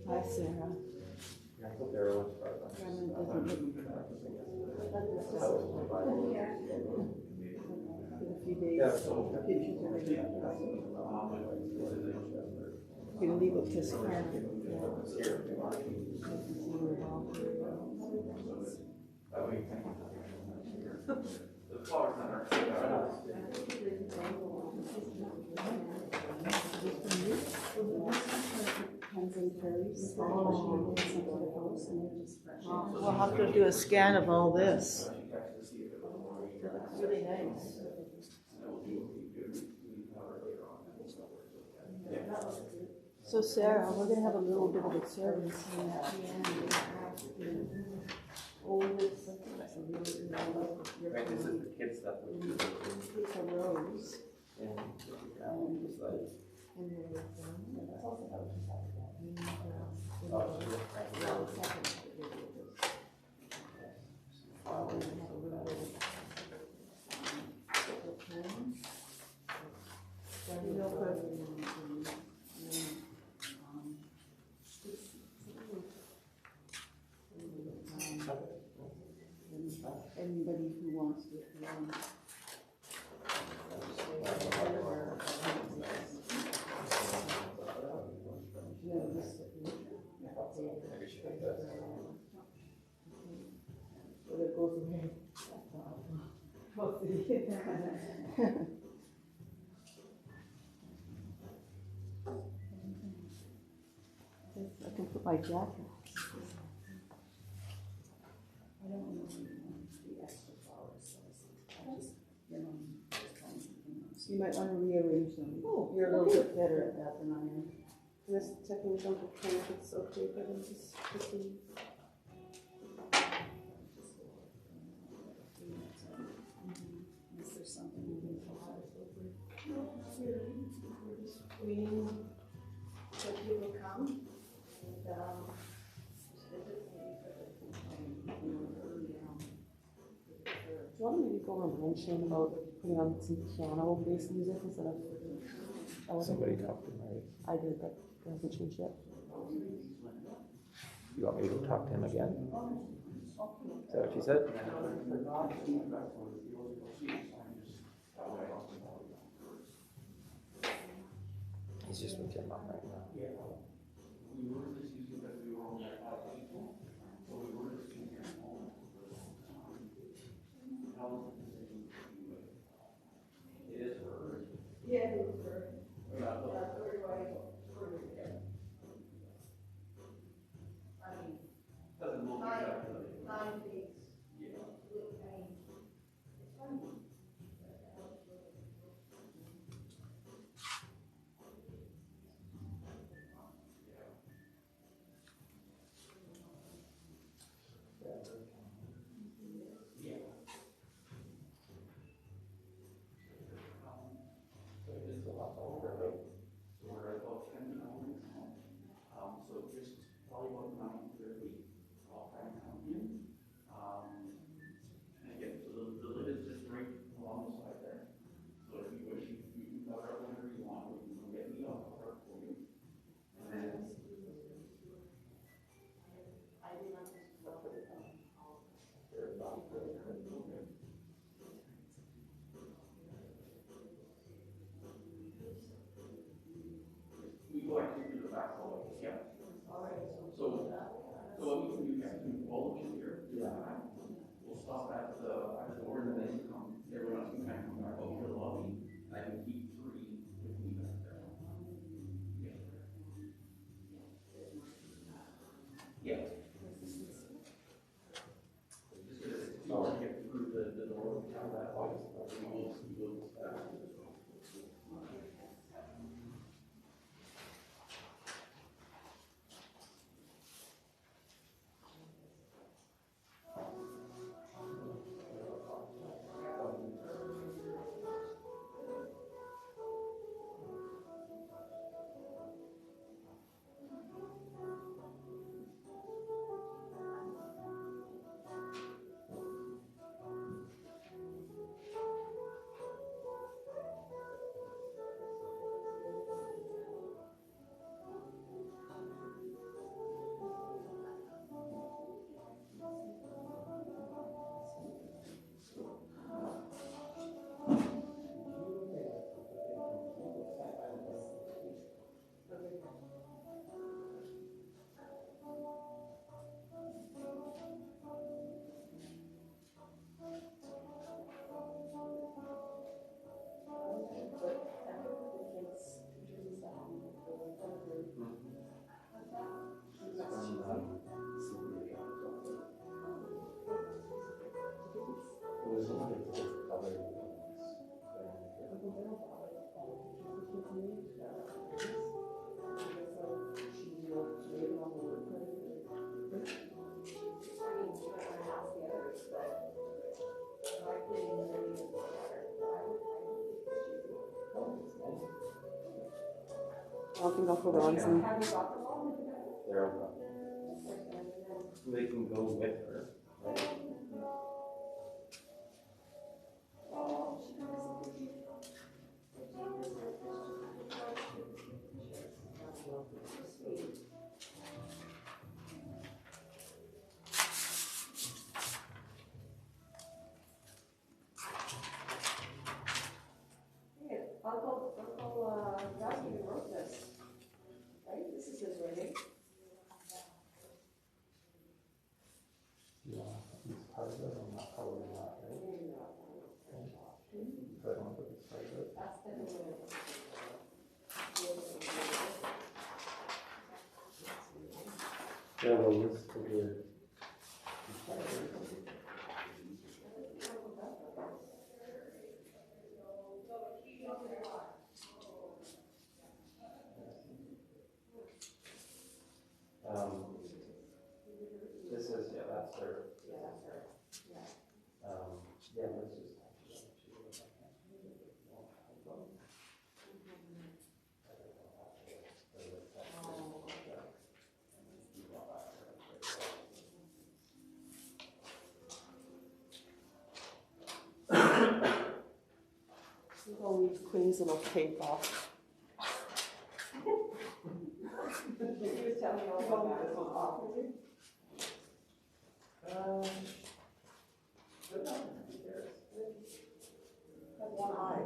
Hi, Sarah. I hope everyone's part of that. Carmen doesn't look. In a few days, pictures are ready. We're gonna leave it to Sarah. We'll have to do a scan of all this. That looks really nice. So Sarah, we're gonna have a little bit of a service here at the end. Right, this is the kids stuff. It's a rose. Anybody who wants to. But it goes away. I can put my jacket on. I don't know the extra flowers, you might want to rearrange them. Oh, you're a little bit better at that than I am. Just checking some of the it's okay for them to see. Is there something you can provide over? No, really. We're just waiting for people to come. And, Do you want to maybe go and mention about putting on some piano-based music instead of? Somebody talked to Mary. I did, but it hasn't changed yet. You want me to talk to him again? Is that what you said? He's just with your mom right now. yeah, it was for, nine days. One can go further on some. Have you got them all? They're all gone. They can go with her, right? Hey, Uncle Roger wrote this, right? This is his writing. Yeah, he's part of it, I'm not probably not, right? So I don't think it's part of it. That's the Yeah, well, list of the. This is, yeah, that's her. Yeah, let's just. We'll leave Queen's little cake off. He was telling me all about this one off. Have one eye.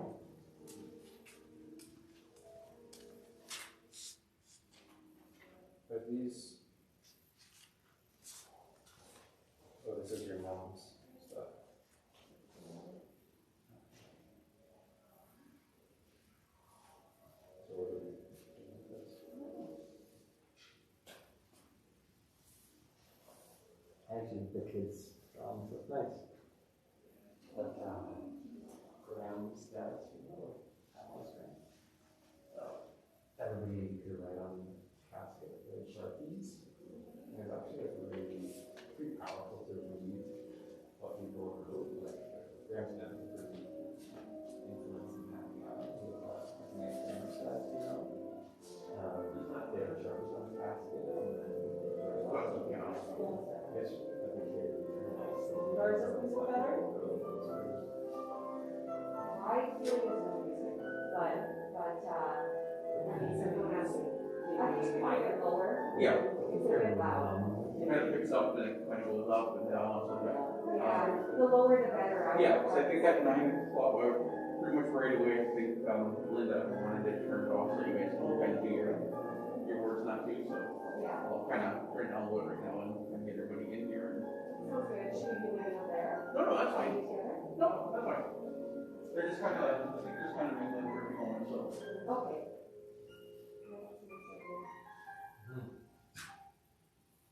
But these. Oh, this is your mom's stuff. So what do we do with this? Actually, the kids' drawings look nice. But, ground stats, you know, house, right? Everybody could write on casket with Sharpies. And it's actually like really pretty powerful to read what people wrote, like their stats are pretty influencing that nice grammar stats, you know. They have Sharpies on the casket and then it's like a kid really nice. Yours is pencil better? I feel it's amazing, but, I mean, someone has to, I just find it lower. Yeah, It's a bit loud. it kind of picks up and it kind of goes up and down, so that. Yeah, the lower the better. Yeah, so I think at 9 o'clock, we're pretty much right away, I think, Linda wanted it turned off, so you guys can kind of do your words not too, so. Yeah, I'll kind of turn down the wood right now and get everybody in here. sounds good. Should we do it over there? No, that's Are fine. you together? No, that's fine. They're just kind of, I think they're just kind of mingling for a moment, so. Okay.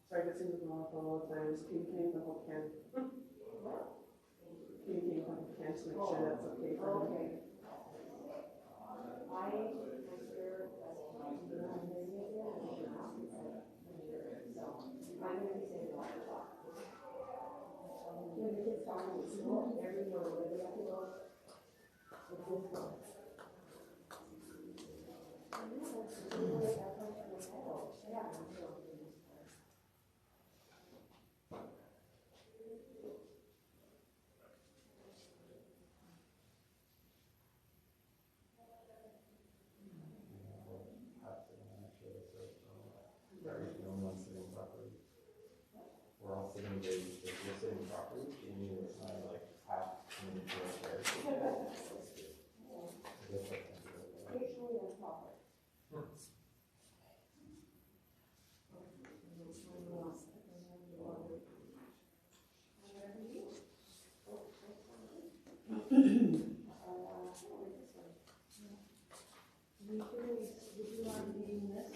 Sorry, this seems like a lot of times. Communicating the whole can. Communicating the whole can to make sure that's okay for him. Okay. I was here as a so I'm gonna be saying a lot of talk. When the kids talk in school, every year, where they have to go, it's this one. We're all sitting there, if you're sitting properly, Jamie was not like half in the chair. Occasionally that's proper. Would you mind reading this?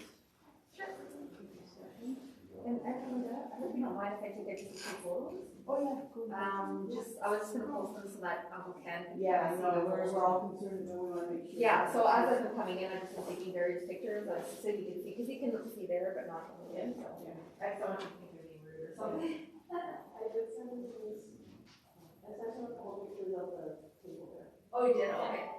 And actually, I hope you don't mind if I take just a few photos. Oh, yeah. I was just gonna post them so that Uncle Ken. can Yeah, see no, the we're photos. all concerned, and we wanna make sure. Yeah, so as I've been coming in, I've just been taking various pictures, so you can see, because you can see there, but not coming in, so. Yeah. I don't want you to think you're being rude or something. I did send him this, I sent him a couple pictures of the table there. Oh, you did, okay.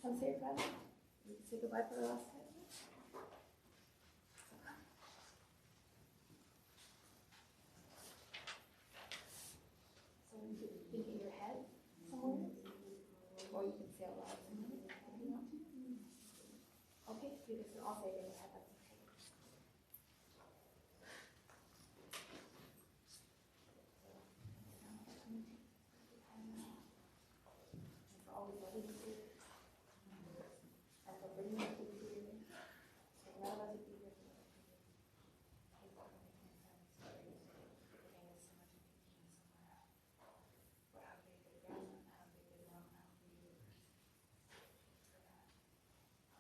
Come say your goodbye. Say goodbye for the last time. So you could think in your head somewhere, or you can say out loud somewhere if you want to. Okay, you can all say it in your head. That's okay. And for always loving you, and for bringing us to here. So none of us would be here today. Thank God for making us for giving us so much and taking us somewhere. For how big the grandma, how big the mom, how big the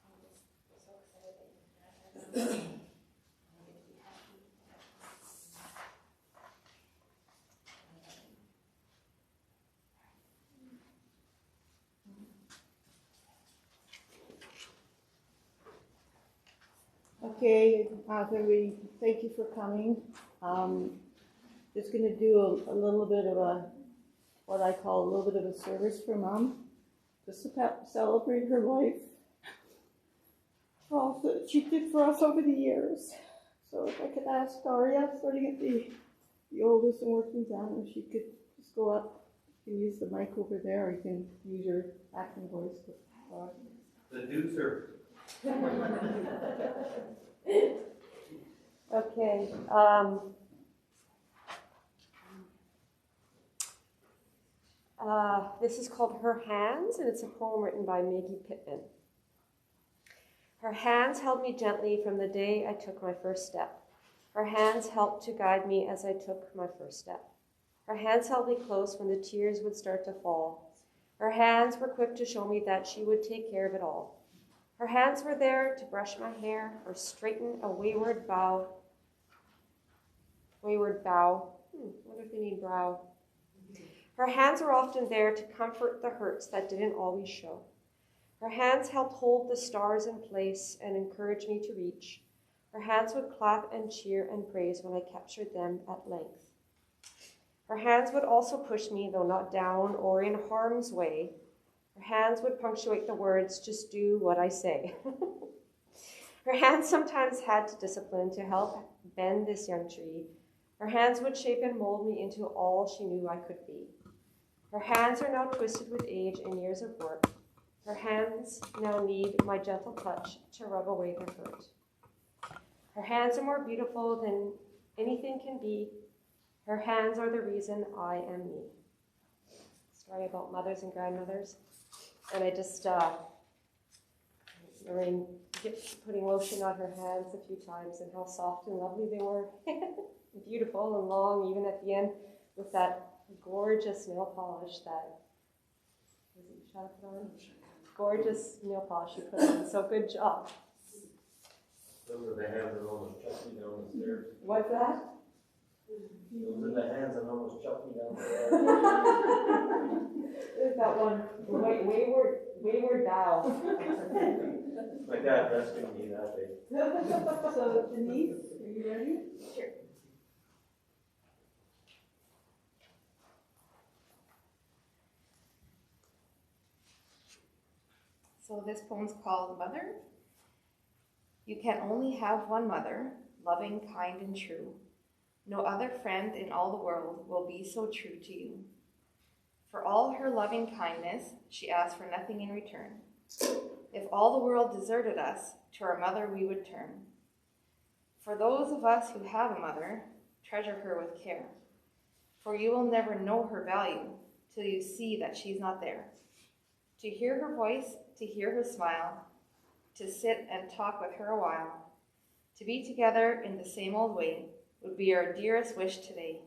I'm just so excited that you're here. I'm going to be happy. Okay, everybody, thank you for coming. Just gonna do a little bit of what I call a little bit of a service for Mom, just to celebrate her life, for all that she did for us over the years. So if I could ask Daria, starting at the oldest and working down, if she could just go up. You can use the mic over there, or you can use your acting voice. The deucer. Okay. This is called Her Hands, and it's a poem written by Maggie Pittman. Her hands held me gently from the day I took my first step. Her hands helped to guide me as I took my first step. Her hands held me close when the tears would start to fall. Her hands were quick to show me that she would take care of it all. Her hands were there to brush my hair or straighten a wayward bow. Wayward bow. What if they need brow? Her hands were often there to comfort the hurts that didn't always show. Her hands helped hold the stars in place and encourage me to reach. Her hands would clap and cheer and praise when I captured them at length. Her hands would also push me, though not down or in harm's way. Her hands would punctuate the words, just do what I say. Her hands sometimes had to discipline to help bend this young tree. Her hands would shape and mold me into all she knew I could be. Her hands are now twisted with age and years of work. Her hands now need my gentle touch to rub away their hurt. Her hands are more beautiful than anything can be. Her hands are the reason I am me. Story about mothers and grandmothers. And I just, Lorraine putting lotion on her hands a few times and how soft and lovely they were. Beautiful and long, even at the end, with that gorgeous nail polish that, was it Shana put on? Gorgeous nail polish you put on, so good job. Those are the hands that almost chucked me down the stairs. What's that? Those are the hands that almost chucked me down the stairs. There's that one, wayward bow. My dad rescued me that day. So Denise, are you ready? Sure. So this poem's called Mother. You can only have one mother, loving, kind, and true. No other friend in all the world will be so true to you. For all her loving kindness, she asked for nothing in return. If all the world deserted us, to our mother we would turn. For those of us who have a mother, treasure her with care. For you will never know her value till you see that she's not there. To hear her voice, to hear her smile, to sit and talk with her a while, to be together in the same old way would be our dearest wish today.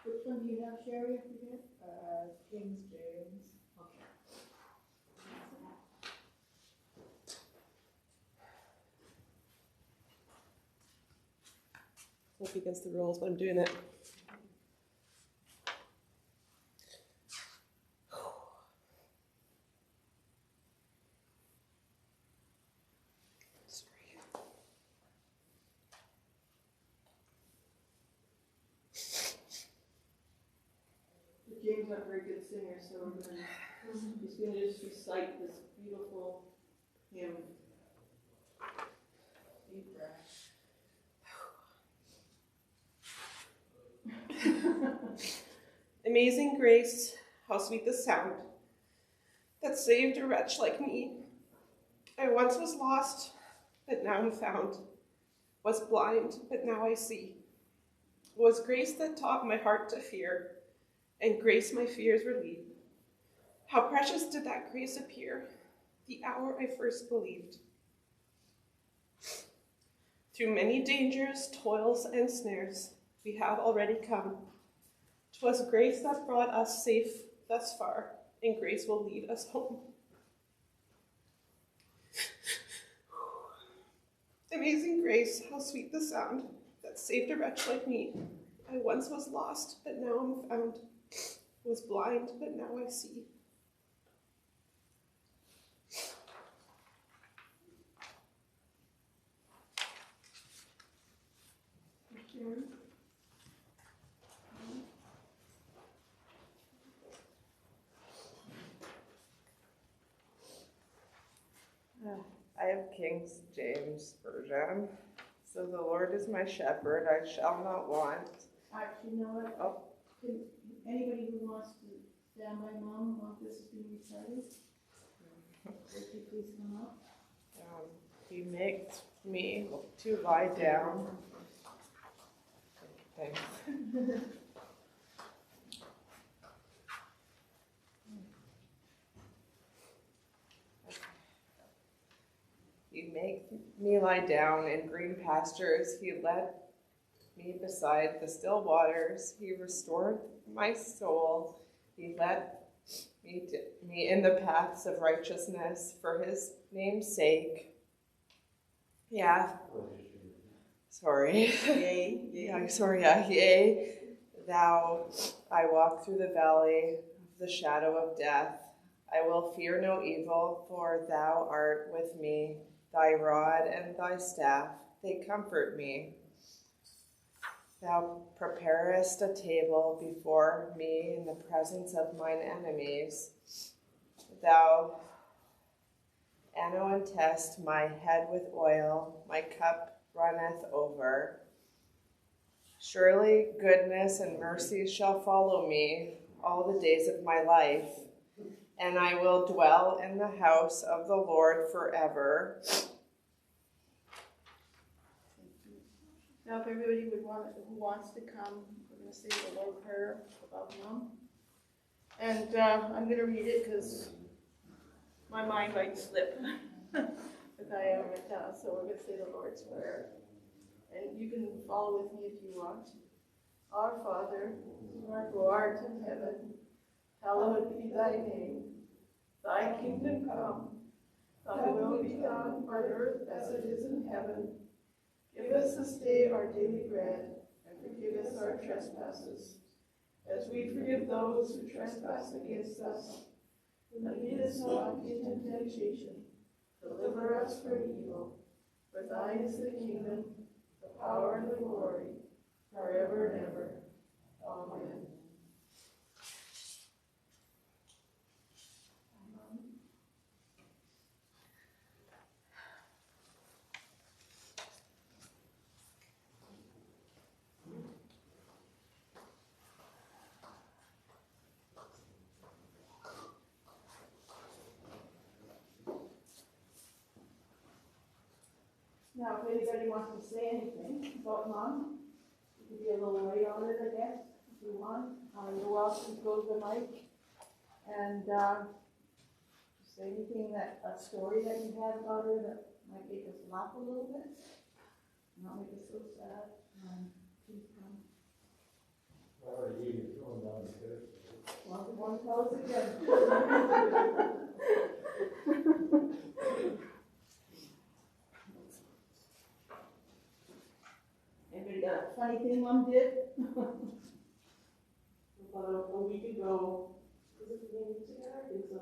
Which one do you have, Sherry, if you get? James. Okay. Might be against the rules, but I'm doing it. Sorry. James not a very good singer, so he's gonna just recite this beautiful hymn. Deep breath. Amazing grace, how sweet the sound that saved a wretch like me. I once was lost, but now am found. Was blind, but now I see. It was grace that taught my heart to fear, and grace my fears relieved. How precious did that grace appear, the hour I first believed. Through many dangers, toils, and snares, we have already come. 'Twas grace that brought us safe thus far, and grace will lead us home. Amazing grace, how sweet the sound that saved a wretch like me. I once was lost, but now am found. Was blind, but now I see. I have King James Version. So the Lord is my shepherd, I shall not want. Actually, you know what? Oh. Can anybody who wants to stand by Mom while this is being recited? Would you please come up? He makes me to lie down. Thanks. He makes me lie down in green pastures. He led me beside the still waters. He restored my soul. He led me in the paths of righteousness for his name's sake. Yeah. Sorry. Yay. Yea, thou, I walk through the valley of the shadow of death. I will fear no evil, for thou art with me. Thy rod and thy staff, they comfort me. Thou preparest a table before me in the presence of mine enemies. Thou anointest my head with oil, my cup runneth over. Surely goodness and mercy shall follow me all the days of my life, and I will dwell in the house of the Lord forever. Now, if everybody who wants to come, we're going to say the Lord Prayer about Mom. And I'm going to read it because my mind might slip as I am right now. So we're going to say the Lord's Prayer. And you can follow with me if you want. Our Father, who art in heaven, hallowed be thy name. Thy kingdom come, thy will be done on earth as it is in heaven. Give us this day our daily bread, and forgive us our trespasses, as we forgive those who trespass against us. And lead us not into temptation, deliver us from evil. For thine is the kingdom, the power, and the glory, forever and ever. Amen. Now, if anybody wants to say anything about Mom, you can be a little late on it, I guess, if you want. You're welcome to go to the mic and say anything a story that you had about her that might make us laugh a little bit, not make us so sad. Please come. I already gave you throwing down the stairs. One tell us again. Anybody got a funny thing Mom did? About a week ago, was it a week ago? I think so.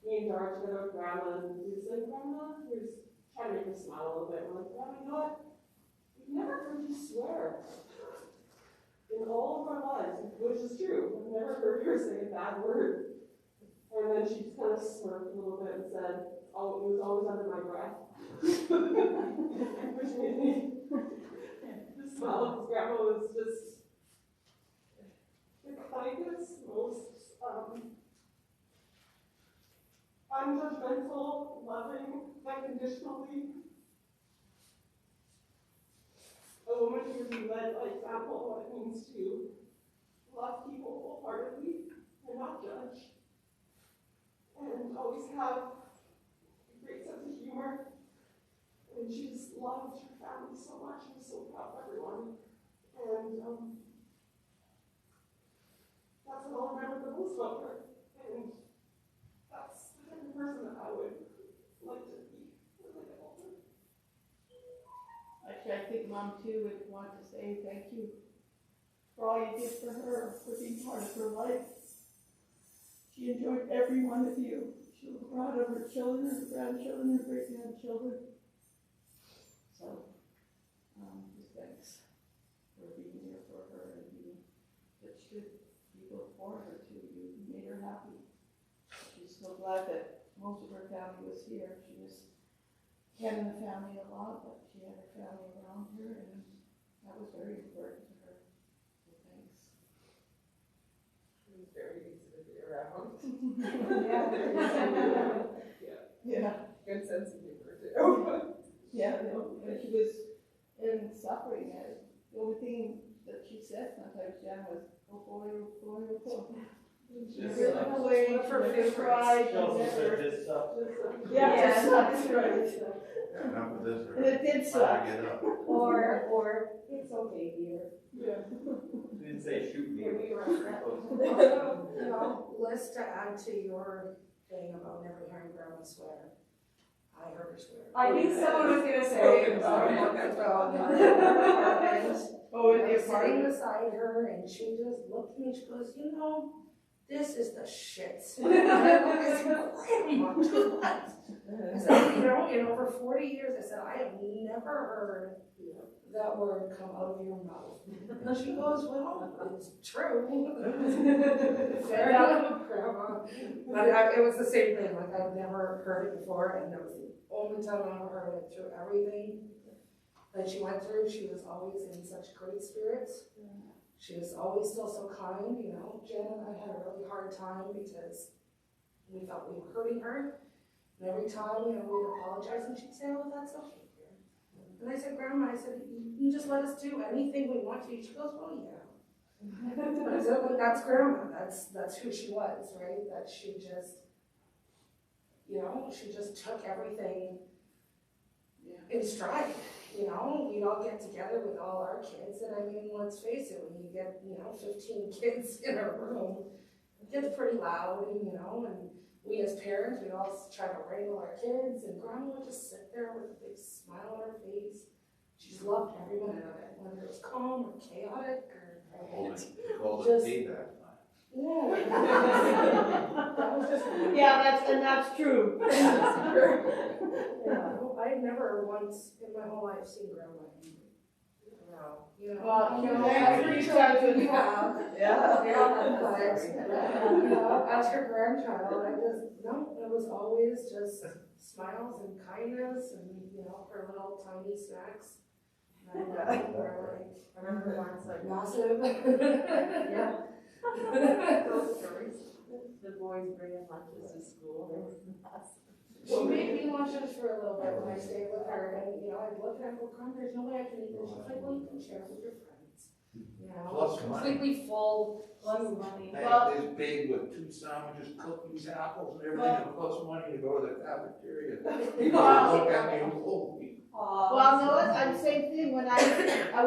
Me and George got our grandma, and he was like, Grandma, he was trying to make her smile a little bit. We're like, Grandma, you know what? We've never heard you swear in all of our lives. which is true. I've never heard her say a bad word. And then she just kind of smirked a little bit and said, "Oh, it was always under my breath," which made me. The smell of his grandma was just the kindest, most unjudgmental, loving, unconditionally. A woman who really led by example what it means to love people wholeheartedly and not judge. And always have a great sense of humor. And she just loved her family so much. She was so proud of everyone. And that's what I'll remember the most about her. And that's the type of person that I would like to be when I get older. Actually, I think Mom too would want to say thank you for all you did for her, for being part of her life. She enjoyed every one of you. She was proud of her children, her grandchildren, her great-grandchildren. So, just thanks for being here for her and being such good people for her too. You made her happy. She's so glad that most of her family was here. She was having the family a lot, but she had her family around her, and that was very important to her. So thanks. It was very easy to be around. Yeah. Good sense of humor too. Yeah, no, when she was in suffering, the only thing that she said sometimes, Jan, was, "Oh boy, oh boy, oh boy." She This never sucks. went away, One of she her never favorites. cried, She she also never. said this sucks. Yeah, Yeah, it sucks, right. Yeah, enough of this. And it did suck. Time to get up. Or it's okay, dear. Yeah. She didn't say shoot me. Yeah, we were on that. You know, Liz, to add to your thing about never hearing grandma swear, I heard her swear. I knew someone was gonna say it. Oh, in I the was sitting apartment. beside her and she just looked at me, she goes, you know, this is the shit. I said, Grandma, what? I said, you know, in over 40 years, I said, I have never heard that word come out of your mouth. And she goes, well, it's true. Fair enough, Grandma. But it was the same thing, like I've never heard it before, and that was the only time I ever heard it. Through everything that she went through, she was always in such great spirits. She was always still so kind, you know. Jen and I had a really hard time because we felt we were hurting her. And every time, you know, we'd apologize and she'd say, oh, that's okay. And I said, Grandma, I said, you just let us do anything we want to. She goes, well, yeah. I said, well, that's Grandma. That's who she was, right? That she just, you know, she just took everything in stride. You know, we'd all get together with all our kids, and I mean, let's face it, when you get, you know, 15 kids in a room, it gets pretty loud, and, you know, and we as parents, we all try to wrangle our kids, and Grandma would just sit there with a big smile on her face. She just loved every minute of it, whether it was calm or chaotic or Called Just- it payback. yeah. That was just Yeah, that's true. yeah. I've never once in my whole life seen Grandma angry. No. You know, Well, you know, that's every pretty child good. you have. Yeah. You know, as her grandchild, I just, no, it was always just smiles and kindness and, you know, her little tiny snacks. And were like, I remember once, like, massive. yeah. Those stories. The boys bringing lunches to school. She made me lunches for a little bit when I stayed with her, and, you know, I'd look at her and go, Grandma, there's no way I can eat this. She's like, well, you can share it with your friends. You know, Plus money. completely full. Plus money. Hey, this big with 2 sandwiches, cookies, apples, and everything, it costs money to go to the cafeteria. People look at me, holy. Well, no, I'm the same thing. When I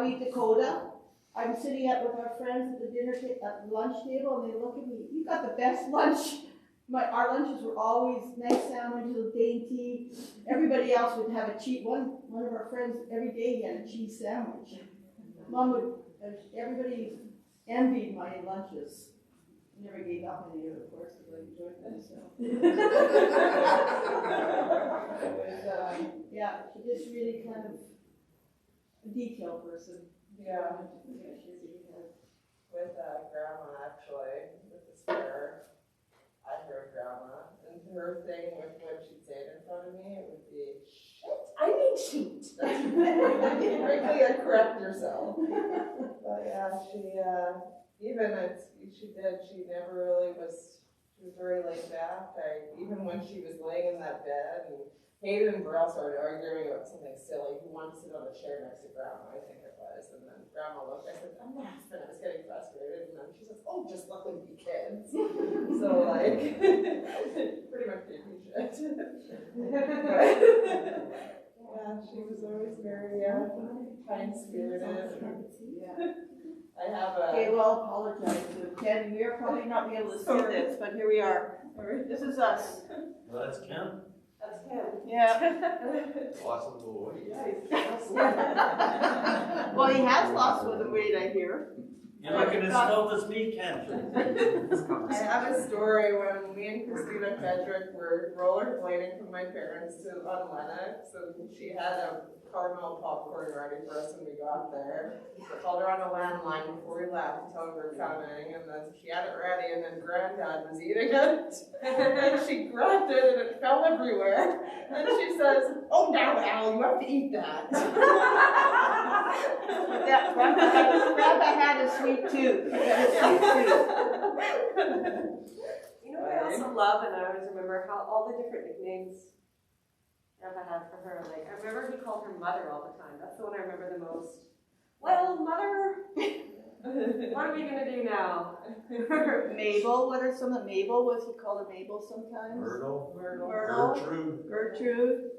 eat Dakota, I'm sitting up with our friends at the at the lunch table, and they look at me. You got the best lunch. Our lunches were always nice sandwiches, dainty. Everybody else would have a cheap one. One of our friends every day he had a cheese sandwich. Mom would. Everybody envied my lunches. Never gave up on you, of course, because I enjoyed them. So. Yeah, she just really kind of a detail person. Yeah. Yeah, she really had with grandma actually, with the spare. I heard grandma, and her thing with what she'd say in front of me, it would be, shit, I mean cheat. Quickly correct yourself. But yeah, she never really was, she was very laid back. Even when she was laying in that bed, and Hayden and Burrell started arguing about something silly, who wanted to sit on a chair next to grandma, I think it was, and then grandma looked, I said, I'm laughing, I was getting frustrated, and then she says, oh, just let them be kids. So like, pretty much gave me shit. Yeah, she was always very kind-spirited. Yeah. I have Okay, well, apologize to Ken. We're probably not be able to see this, but here we are. This is us. Well, that's Kim. That's him. Yeah. Lost a little weight. Well, he has lost with the weight, I hear. You're looking as skilled as me, Ken. I have a story when me and Christina Fedrick were rollerblading from my parents to on Lennox, and she had a caramel popcorn ready for us when we got there. So I called her on a landline before we left to tell her we were coming, and then she had it ready, and then Granddad was eating it, and she grabbed it, and it fell everywhere. And she says, "Oh, now, Al, you have to eat that." Yeah, Grandpa had a sweet tooth. You know what I also love, and I always remember how all the different nicknames Grandpa had for her. Like, I remember he called her Mother all the time. That's the one I remember the most. Well, Mother, what are we gonna do now? Mabel, what are some of Mabel? Was he called her Mabel sometimes? Myrtle. Gertrude. Gertrude.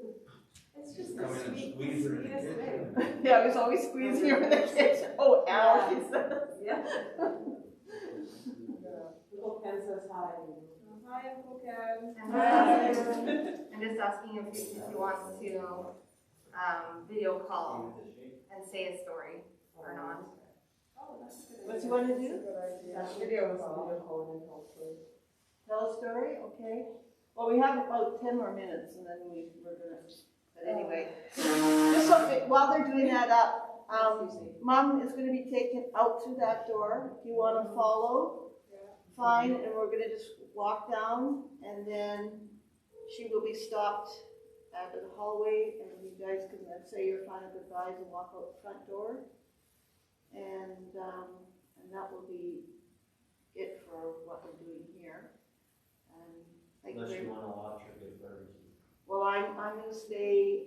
It's just the Come in and sweetest squeeze her in the name. kitchen. Yeah, I was always squeezing her in the kitchen. Oh, Al, she said. Yeah. Uncle Ken says hi. Hi, Uncle Ken. I'm just asking if he wants to video call and say a story or not. What do you want to do? Video call. Tell a story? Okay. Well, we have about 10 more minutes, and then we're gonna. But anyway, just so, while they're doing that up, Mom is going to be taken out through that door. If you want to follow, fine. And we're going to just walk down, and then she will be stopped at the hallway, and you guys can then say your final goodbyes and walk out the front door. And that will be it for what we're doing here. And thank Unless you very you much. want to watch her give birth. Well, I'm going to stay.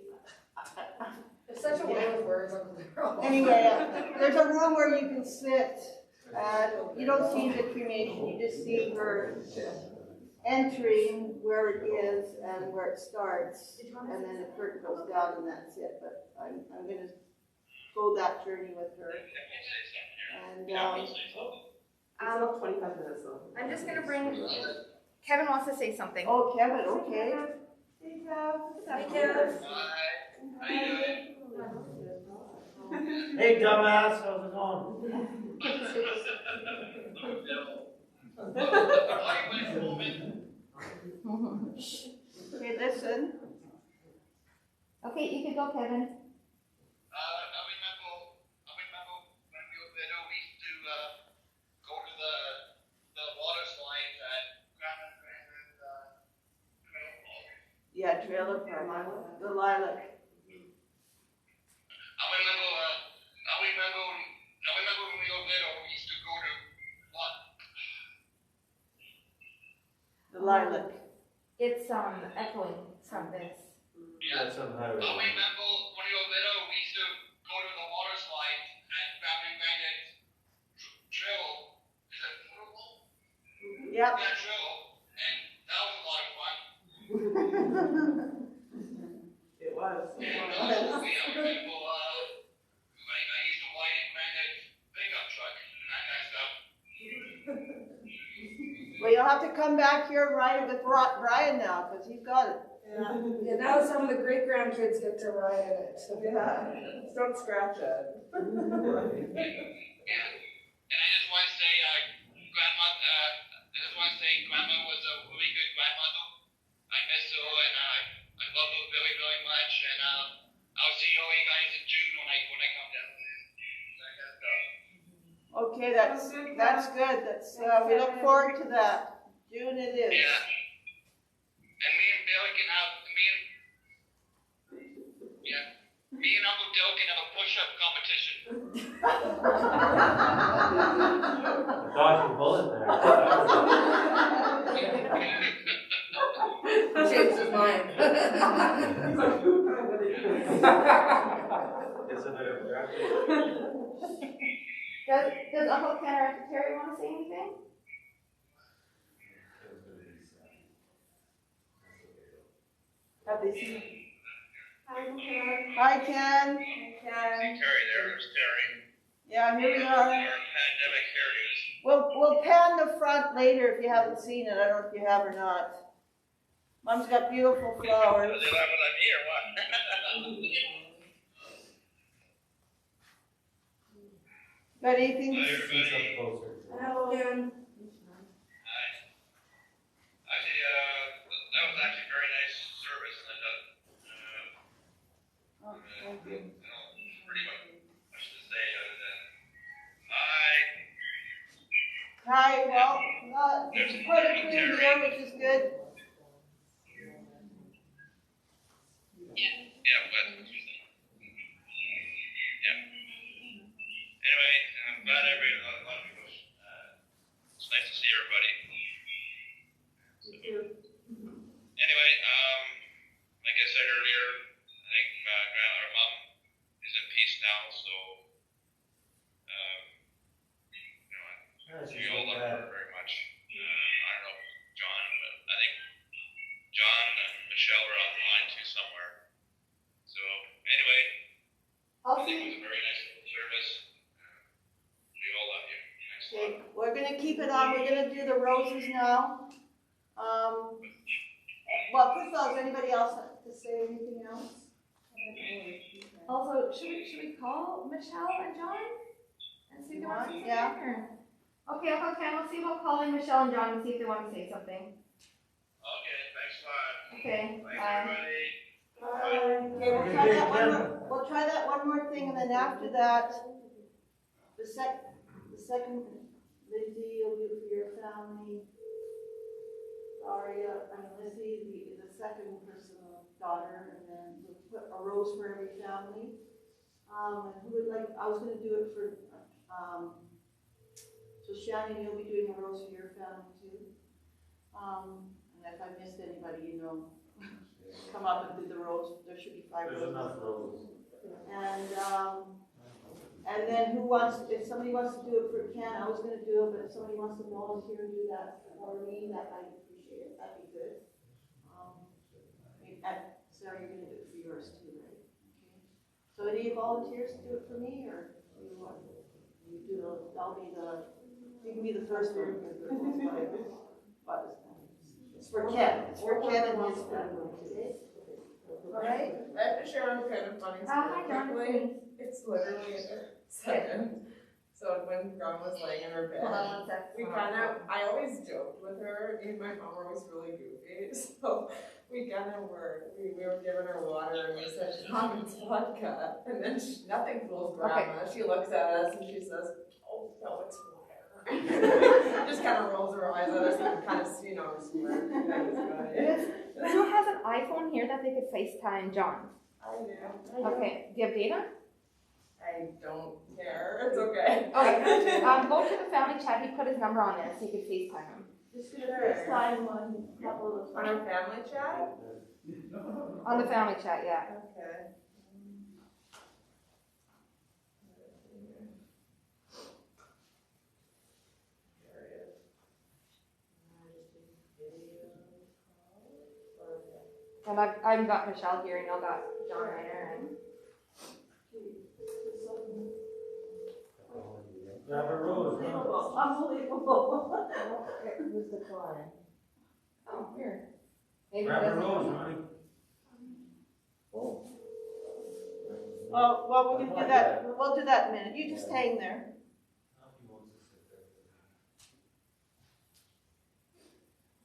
There's such a way with words on the Anyway, there's a room where you can sit. You don't see the cremation, you just see her entering where it is and where it starts, and then the curtain goes down and that's it. But I'm going to go that journey with her. And About 25 minutes though. I'm just gonna bring. Kevin wants to say something. oh, Kevin, okay. Hey, Kev. Hi, Kevin. Hey, dumbass, how's it going? Okay, listen. Okay, you can go, Kevin. I remember when we were little, we used to go to the water slides at Grandma's trailer park. Yeah, trailer park, the lilac. I remember when we were little, we used to go to what? The lilac. It's echoing from this. Yeah. That's on highway. I remember when we were little, we used to go to the water slides at Grandma and Granddad's trail. Is it Motorwall? Yep. Yeah, trail. And that was a lot of fun. It was. And I remember I used to ride in Granddad's pickup truck and that kind of stuff. Well, you'll have to come back here and ride it with Brian now, because he's got it. Yeah, now some of the great grandkids get to ride in it. Yeah. Just don't scratch it. Yeah. And I just want to say, Grandma was a really good grandmother. I miss her and I love her very, very much. And I'll see all you guys in June when I come down there. That kind of stuff. Okay, that's good. That's, we look forward to that. June it is. Yeah. And me and Billy can have, me and Uncle Dill can have a push-up competition. Dodged a bullet there. Changed his mind. Does Uncle Ken or Aunt Terry want to say anything? Have they seen? Hi, Ken. Hi, Ken. See Terry there, there's Terry. Yeah, here we are. Our pandemic carriers. We'll pan the front later if you haven't seen it. I don't know if you have or not. Mom's got beautiful flowers. Is it what I'm here, what? Got anything? Hi, everybody. Hello again. Hi. Actually, that was actually a very nice service, Linda. Oh, thank you. I don't pretty much to say other than hi. Hi, well, it's quite a crew here, which is good. Yeah, but yeah. Anyway, I'm glad a lot of people. It's nice to see everybody. Anyway, like I said earlier, I think our mom is in peace now, so we all love her very much. I don't know John, but I think John and Michelle are on the line too somewhere. So anyway, I think it was a very nice little service. We all love you. Thanks a lot. Okay, we're gonna keep it on. We're gonna do the roses now. Well, first of all, does anybody else have to say anything else? Also, should we call Michelle and John and see if they want to say something? Yeah. Or? Okay, Uncle Ken, we'll see about calling Michelle and John and see if they want to say something. Okay, thanks a lot. Okay, Thanks, bye. everybody. Okay, we'll try that one more thing, and then after that, the second, Lindsay will do it for your family. Lizzie, the second person, daughter, and then we'll put a rose for every family. And who would like? I was going to do it for. So Shannon, you'll be doing a rose for your family too. And if I missed anybody, come up and do the rose. There should be 5 roses. There's enough roses. And then if somebody wants to do it for Ken, I was going to do it, but if somebody wants to volunteer and do that for me, that I'd appreciate it. That'd be good. Sarah, you're going to do it for yours too, right? Okay. So any volunteers to do it for me, or you want? You do. You can be the first one because there's it's for Ken. It's for Ken and his family. Okay. All right. I have to share one kind of funny story. Hi, John. quickly. It's literally a second. So when Grandma was laying in her bed, Hold on 1 sec. I always joked with her. Me and my mom were always really goofy. So we were giving her water and we said, "Mom, it's vodka." And then nothing fools Grandma. She looks at us and she says, "Oh, no, it's water." Just kind of rolls her eyes at us and kind of, smirk. Who has an iPhone here that they could FaceTime John? I do. Okay, do you have data? I don't care. It's okay. Okay. Go to the family chat. He put his number on there so you could FaceTime him. Just gonna FaceTime on a couple of On our family chat? On the family chat, yeah. Okay. And I've got Michelle here, and I've got John Reiner, and Grab a rose, huh? Unbelievable. who's the client? Oh, weird. Maybe Grab a he doesn't rose, know. honey. Well, we're gonna do that. We'll do that in a minute. You just hang there.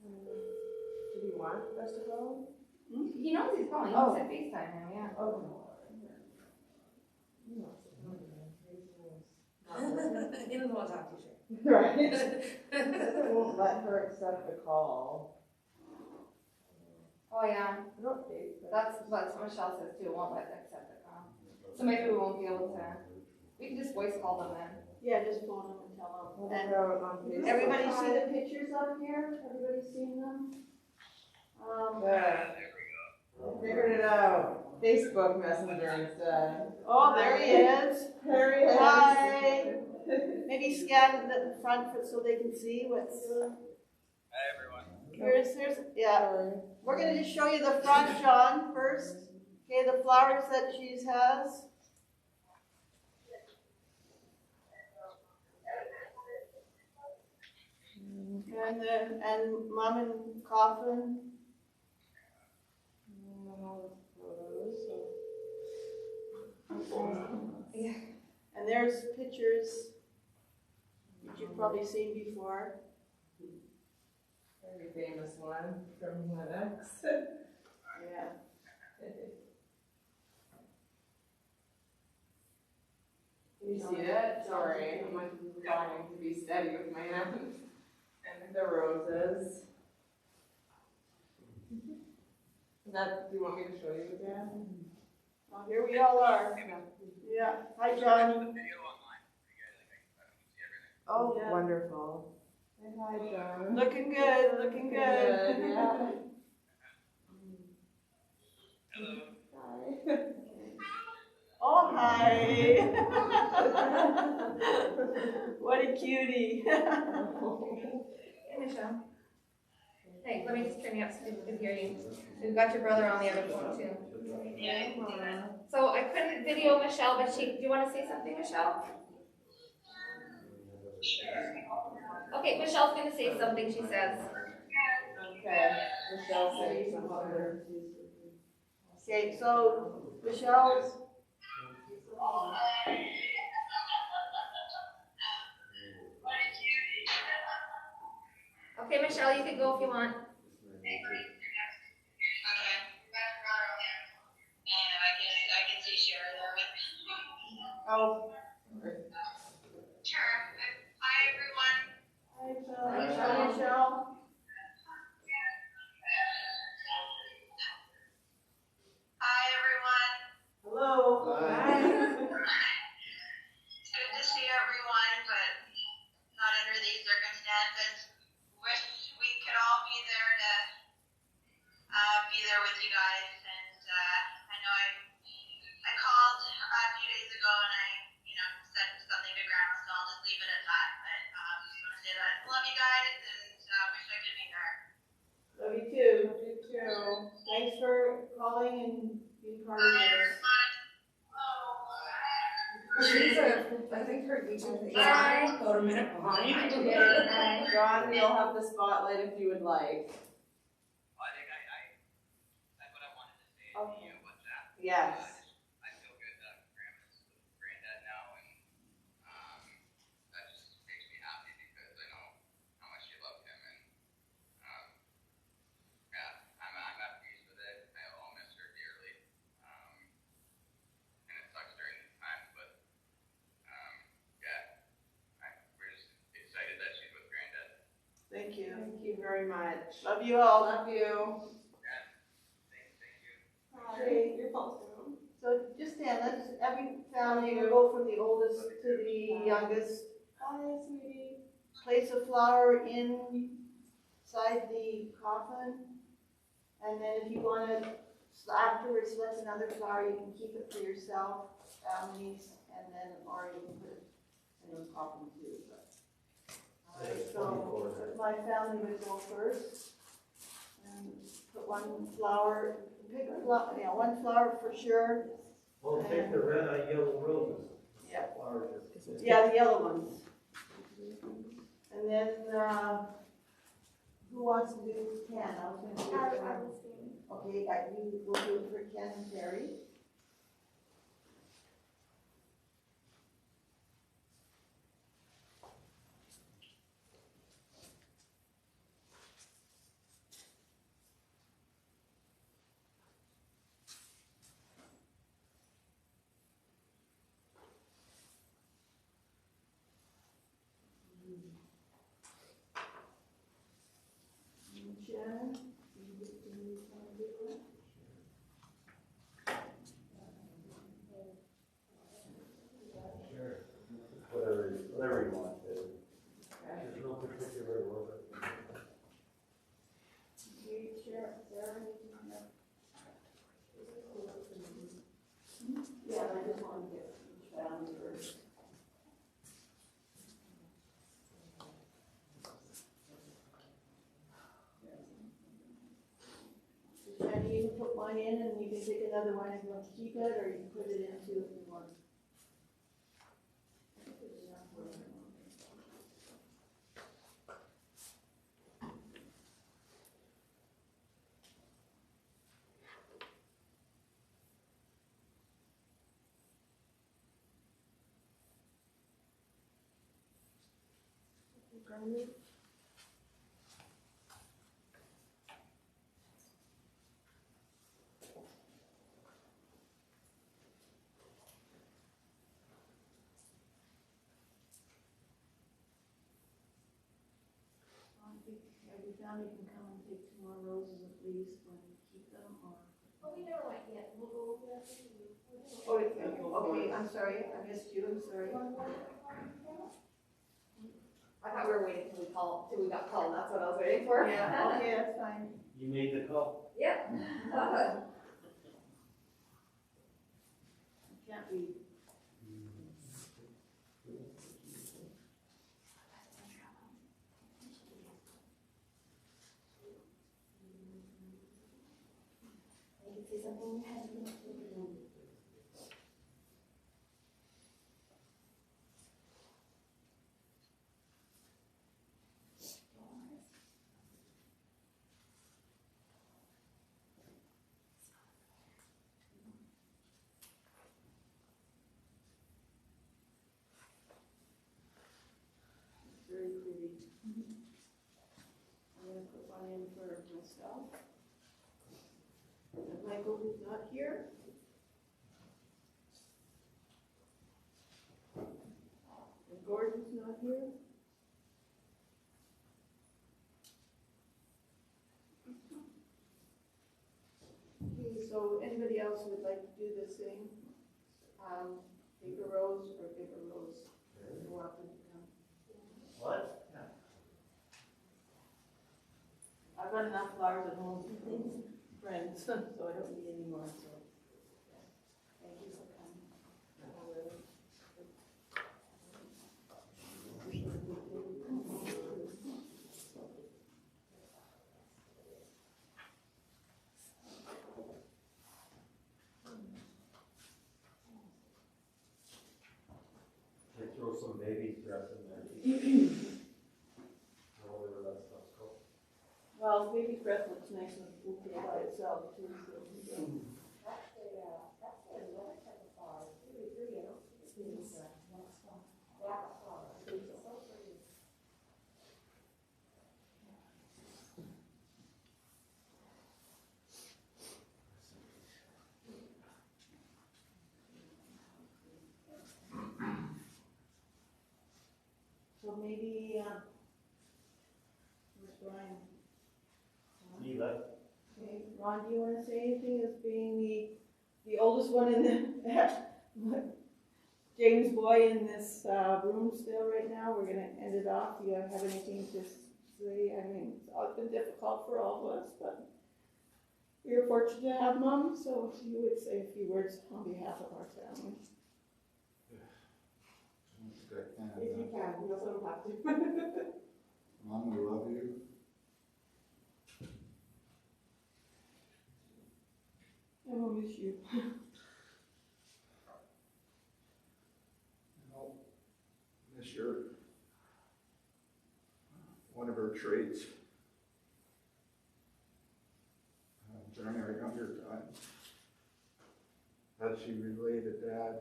Do you want us to go? He knows he's calling. Oh. He said FaceTime him, yeah. Oh. He doesn't want to talk to you, Shirley. Right. It won't let her accept the call. Oh yeah, that's what Michelle says too, it won't let them accept the call. So maybe we won't be able to, we can just voice call them then. Yeah, just phone them and tell them. And And everybody see the pictures up here? Everybody seen them? figured it out. Facebook Messenger instead. Oh, there he is. There he is. Hi. Maybe scan the front so they can see what's. Hi, everyone. Yeah. We're gonna just show you the front, John, first. Okay, the flowers that she has. And mom and coffin. Yeah. And there's pictures that you've probably seen before. Very famous one from Linux. Yeah. Can you see that? Sorry, I'm like trying to be steady with my hand. And the roses. Do you want me to show you again? Well, here we all are. Yeah. Hi, John. Oh, Yeah. wonderful. Say hi, John. Looking good, looking good. Yeah. Hello. Hi. Oh, hi. What a cutie. Hey, Michelle. Hey, let me just turn you up so people can hear you. We've got your brother on the other phone too. Yeah. So I couldn't video Michelle, but do you want to say something, Michelle? Sure. Okay, Michelle's going to say something, she says. Okay, Michelle say something. Okay, so Michelle's. Okay, Michelle, you can go if you want. Okay. And I can see Shirley there with me. Oh. Sure. Hi, everyone. Hi, Michelle. Hi, everyone. Hello. Hi. It's good to see everyone, but not under these circumstances. Wish we could all be there to be there with you guys. And I know I called a few days ago and I said something to Grandma, so I'll just leave it at that. But just want to say that I love you guys and wish I could be there. Love you too. Love you too. Thanks for calling and being part of Bye, this. everyone. I think her YouTube is Hi. about a minute behind. Hi. John, you'll have the spotlight if you would like. I think I that's what I wanted to say Okay. to you. What's that? Yes. I feel good that Grandma's with Granddad now, and that just makes me happy because I know how much she loved him, and yeah, I'm at peace with it. I'll miss her dearly, and it sucks during these times, but yeah, we're just excited that she's with Granddad. Thank you. Thank you very much. Love you all. Love you. Yeah, thank you. Okay. Your phone's down. So just stand. Let's every family will go from the oldest to the youngest. Hi, sweetie. Place a flower inside the coffin, and then if you want to afterwards select another flower, you can keep it for yourself, families, and then or you can put it in the coffin too. But, so my family would go first and put one flower. Pick a flower, one flower for sure. Well, take the red, yellow roses. Yeah. Flowers. Yeah, the yellow ones. And then, who wants to do Ken? I was going to do it for, okay, you will do it for Ken and Terry. one in and you can take another one if you want to keep it, or you can put it in too if you want. Every family can come and take 2 more roses at least and keep them, or. Oh, we never went yet. We'll go over that with you. Oh, it's, okay, I'm sorry, I missed you, I'm sorry. I thought we were waiting till we got called. That's what I was waiting for. Yeah, okay, that's fine. You made the call? Yep. Can't read. You can see something in your head. Very pretty. I'm gonna put one in for myself. And Michael, who's not here. And Gordon's not here. Okay, so anybody else who would like to do this thing? Paper rose or paper rose? You're welcome to come. What? I've got enough flowers at home, friends, so I don't need any more, so. Thank you for coming. They throw some baby's breath in there. Whatever that stuff's called. Well, baby breath looks nice and okay by itself too, so. That's another type of flower. It's really pretty. I don't think it's black flower. It's so pretty. So maybe, where's Brian? You left? Okay, Ron, do you want to say anything as being the oldest one in the, James boy in this room still right now? We're gonna end it off. Do you have anything to say? I mean, it's been difficult for all of us, but we're fortunate to have Mom, so if you would say a few words on behalf of our family. If you can, you also don't have to. Mom, we love you. I will miss you. Miss your, one of her traits during our younger times, as she relayed to Dad.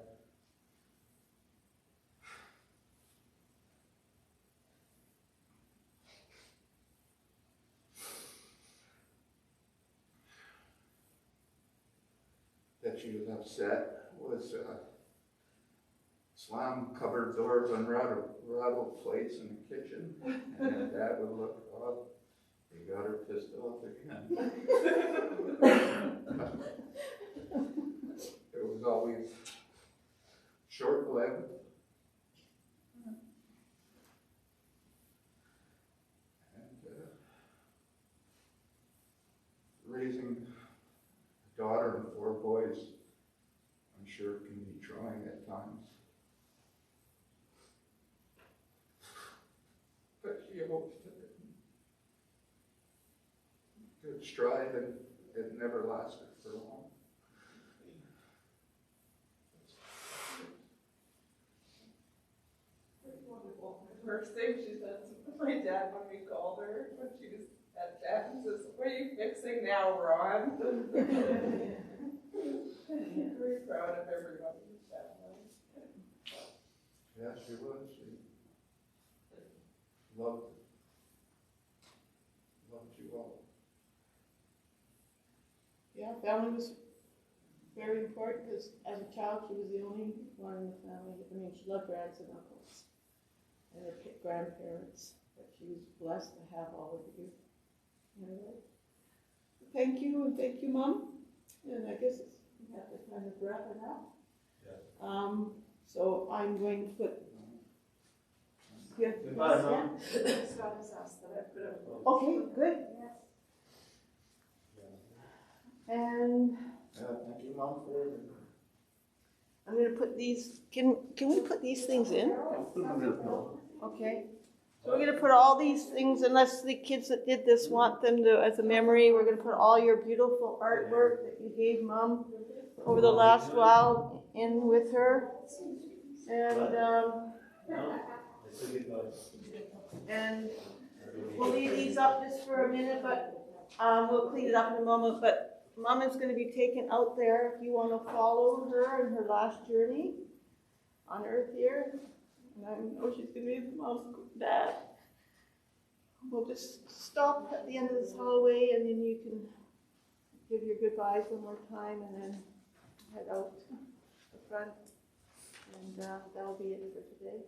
That she was upset was slam cupboard doors on rattled plates in the kitchen, and Dad would look up. He got her pissed off again. It was always short-lived. And raising a daughter and 4 boys, I'm sure can be trying at times. But she always took it in good stride and it never lasted for long. Pretty wonderful. The first thing she said to my dad when we called her, when she was at Jack's, is, "What are you fixing now, Ron?" Very proud of everybody in the family. Yeah, she was. She loved it. Loved you all. Yeah, family was very important because as a child she was the only one in the family. I mean, she loved aunts and uncles and her grandparents, but she was blessed to have all of you. Anyway, thank you, and thank you, Mom. And I guess we have to kind of wrap it up. Yeah. So I'm going to put. Yeah. Goodbye, Mom. Scott has asked that I put up. Okay, good. And Yeah, thank you, Mom, for everything. I'm going to put these. Can we put these things in? I'll put them under the pillow. Okay. So we're going to put all these things, unless the kids that did this want them to, as a memory, we're going to put all your beautiful artwork that you gave Mom over the last while in with her. And we'll leave these up just for a minute, but we'll clean it up in a moment. But Mom is going to be taken out there if you want to follow her in her last journey on Earth here. And I know she's going to be with Mom's dad. We'll just stop at the end of this hallway and then you can give your goodbyes one more time and then head out the front. And that'll be it for today.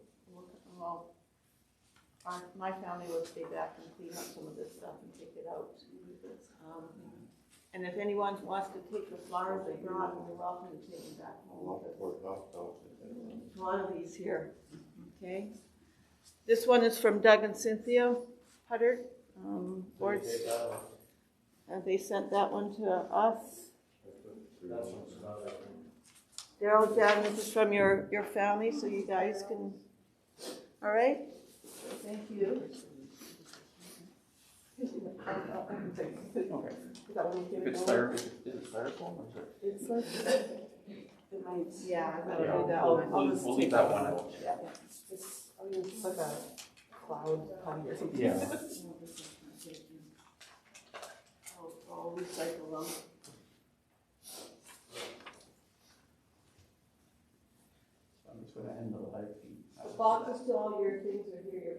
My family will stay back and clean up some of this stuff and take it out. And if anyone wants to take the flowers they brought, you're welcome to take them back home. There's a lot of these here. Okay. This one is from Doug and Cynthia Huddard. And they sent that one to us. Daryl, Jan, this is from your family, so you guys can. All right. Thank you. If it's styrofoam, is it styrofoam or is it? It's like, it might, yeah, I'm gonna Yeah, do that we'll, one. we'll leave that one out. Yeah. It's, I mean, it's like a cloud putty or something. Yeah. I'll recycle them. I'm just gonna end the live feed. The boxes to all your things are here.